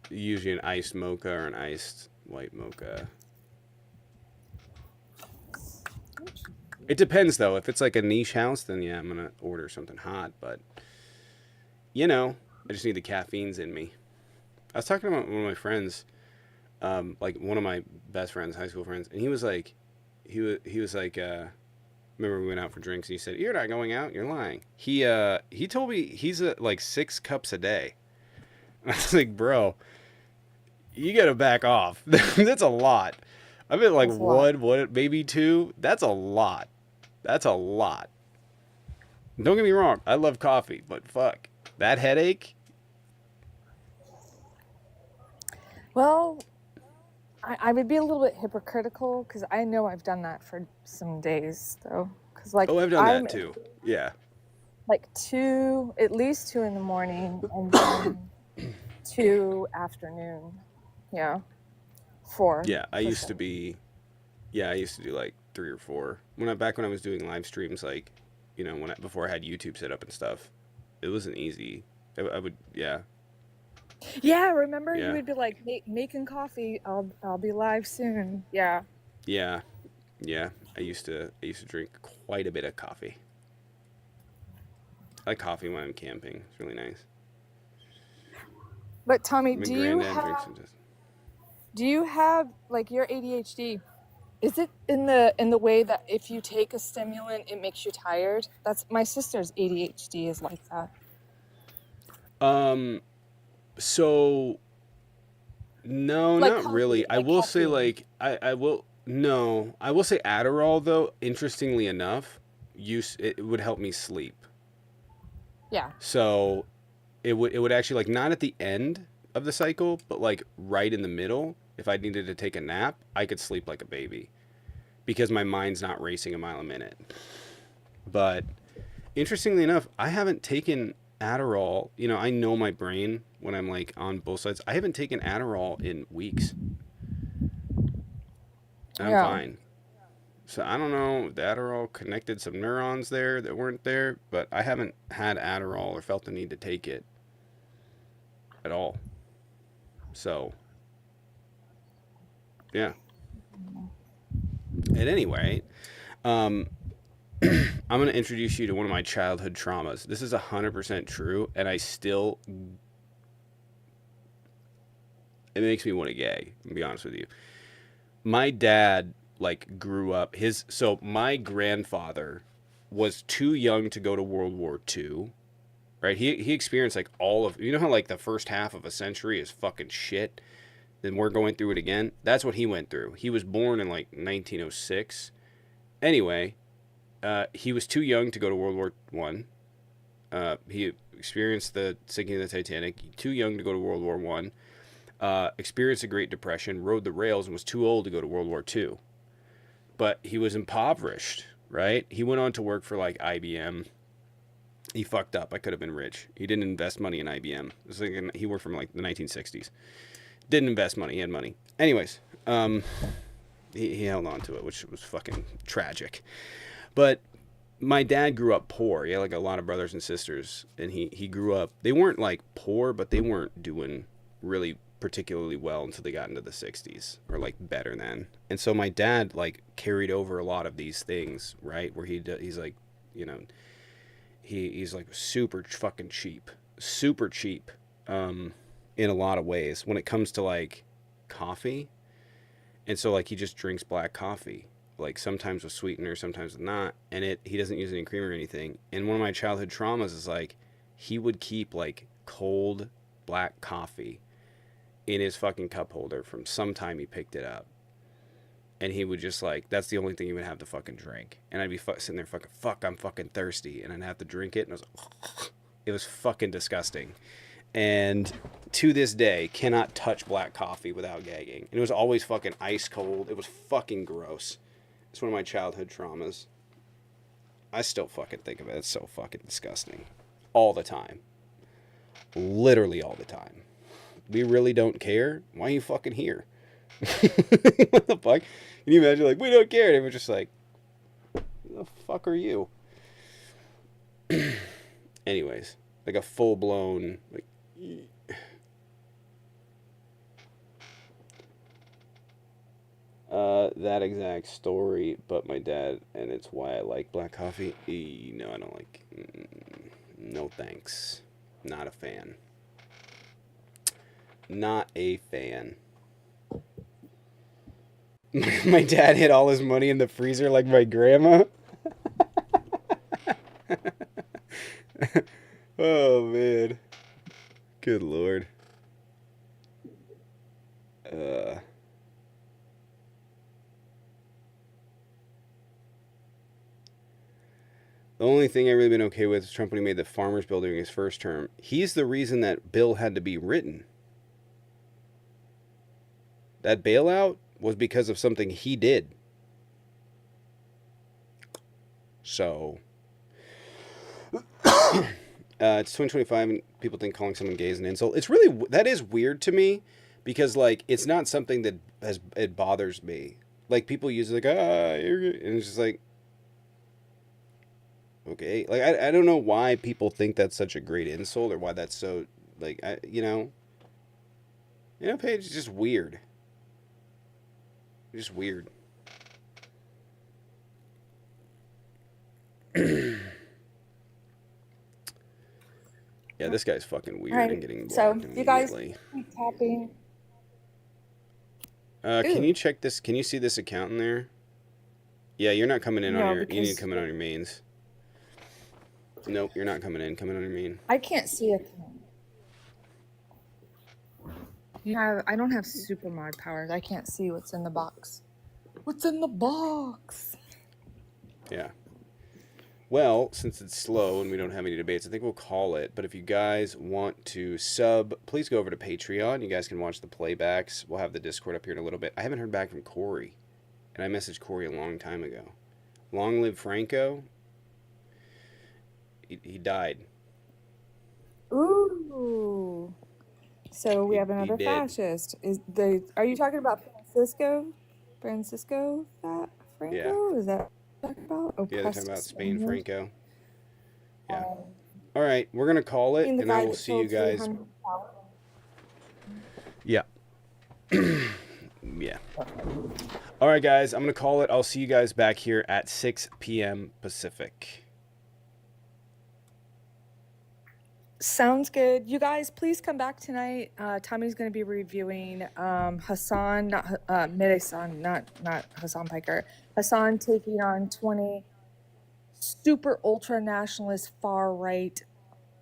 usually an iced mocha or an iced white mocha. It depends though. If it's like a niche house, then yeah, I'm gonna order something hot. But you know, I just need the caffeines in me. I was talking about one of my friends, like one of my best friends, high school friends, and he was like, remember we went out for drinks, and he said, "You're not going out. You're lying." He told me he's like 6 cups a day. And I was like, bro, you gotta back off. That's a lot. I've been like
That's a lot.
one, maybe 2. That's a lot. That's a lot. Don't get me wrong. I love coffee, but fuck that headache.
Well, I would be a little bit hypocritical because I know I've done that for some days though. Because like
Oh, I've done
I'm
that too. Yeah.
like at least 2 in the morning and then 2 afternoon. Yeah. 4.
Yeah, I
for
used
sure.
to be. Yeah, I used to do like 3 or 4 back when I was doing live streams, like, you know, before I had YouTube set up and stuff. It wasn't easy. I would, yeah,
Yeah, remember you
yeah,
would be like making coffee. I'll be live soon. Yeah.
yeah, yeah. I used to drink quite a bit of coffee. I like coffee when I'm camping. It's really nice.
But Tommy,
My granddad drinks it.
do you have like your ADHD? Is it in the way that if you take a stimulant it makes you tired? That's my sister's ADHD is like that.
So no,
Like
not
coffee,
really. I
like
will say
caffeine.
like I will no. I will say Adderall though, interestingly enough, it would help me sleep.
Yeah.
So it would actually like not at the end of the cycle, but like right in the middle, if I needed to take a nap, I could sleep like a baby because my mind's not racing a mile a minute. But interestingly enough, I haven't taken Adderall. You know, I know my brain when I'm like on both sides. I haven't taken Adderall in weeks. And I'm
Yeah.
fine. So I don't know, the Adderall connected some neurons there that weren't there, but I haven't had Adderall or felt the need to take it at all. So, yeah. And anyway, um, I'm going to introduce you to one of my childhood traumas. This is 100% true, and it makes me want to gay, to be honest with you. My dad, like, grew up, so my grandfather was too young to go to World War II, right? He experienced, like, you know how, like, the first half of a century is fucking shit? Then we're going through it again? That's what he went through. He was born in, like, 1906. Anyway, he was too young to go to World War One. He experienced the sinking of the Titanic. Too young to go to World War One. Experienced the Great Depression. Rode the rails and was too old to go to World War Two. But he was impoverished, right? He went on to work for like IBM. He fucked up. I could have been rich. He didn't invest money in IBM. It was like he worked from like the 1960s. Didn't invest money. He had money. Anyways, he held on to it, which was fucking tragic. But my dad grew up poor. He had like a lot of brothers and sisters, and he grew up. They weren't like poor, but they weren't doing really particularly well until they got into the 60s, or like better than. And so my dad like carried over a lot of these things, right? Where he's like, he's like super fucking cheap, super cheap, in a lot of ways when it comes to like coffee. And so like he just drinks black coffee, like sometimes with sweetener, sometimes with not, and he doesn't use any cream or anything. And one of my childhood traumas is like he would keep like cold black coffee in his fucking cup holder from some time he picked it up. And he would just like, that's the only thing he would have to fucking drink. And I'd be sitting there fucking, fuck, I'm fucking thirsty. And I'd have to drink it. And I was like, it was fucking disgusting. And to this day, cannot touch black coffee without gagging. And it was always fucking ice cold. It was fucking gross. It's one of my childhood traumas. I still fucking think of it. It's so fucking disgusting. All the time. Literally all the time. We really don't care? Why are you fucking here? What the fuck? Can you imagine, like, we don't care? And it was just like, who the fuck are you? Anyways, like a full blown, like, that exact story, but my dad, and it's why I like black coffee. No, I don't like. No thanks. Not a fan. Not a fan. My dad hid all his money in the freezer like my grandma. Oh, man. Good Lord. The only thing I've really been okay with is Trump when he made the farmers bill during his first term. He's the reason that bill had to be written. That bailout was because of something he did. So, it's 2025 and people think calling someone gay is an insult. It's really, that is weird to me because, like, it's not something that it bothers me. Like, people use it like, you're gay. And it's just like, okay. Like, I don't know why people think that's such a great insult or why that's so, like, Paige, it's just weird. Just weird. Yeah, this guy's fucking weird and getting blocked immediately.
You guys keep tapping.
Can you check this? Can you see this account in there? Yeah, you're not coming in on your. You need to come in on your mains. Nope, you're not coming in. Come in on your main.
I can't see it. I don't have super mod powers. I can't see what's in the box. What's in the box?
Yeah. Well, since it's slow and we don't have any debates, I think we'll call it. But if you guys want to sub, please go over to Patreon. You guys can watch the playbacks. We'll have the Discord up here in a little bit. I haven't heard back from Corey. And I messaged Corey a long time ago. Long live Franco. He died.
Ooh. So we have another fascist. Are you talking about Francisco? Francisco Franco? Yeah. Is that what you're talking about?
Yeah, they're talking about Spain Franco. Yeah. All right, we're going to call it, and I will see you guys. Yeah. Yeah. All right, guys, I'm going to call it. I'll see you guys back here at 6 p.m. Pacific.
Sounds good. You guys, please come back tonight. Tommy's going to be reviewing Hassan, not Hassan, not Hassan Piker. Hassan taking on 20 super ultra nationalist far right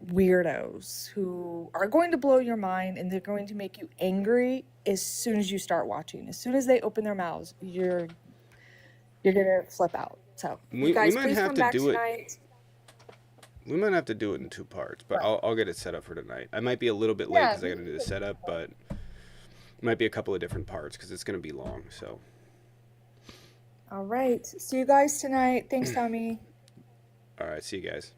weirdos who are going to blow your mind, and they're going to make you angry as soon as you start watching. As soon as they open their mouths, you're gonna flip out. So you guys, please come back tonight.
We might have to do it in 2 parts, but I'll get it set up for tonight. I might be a little bit late because I got to do the setup, but it might be a couple of different parts because it's going to be long. So.
All right. See you guys tonight. Thanks, Tommy.
All right. See you guys.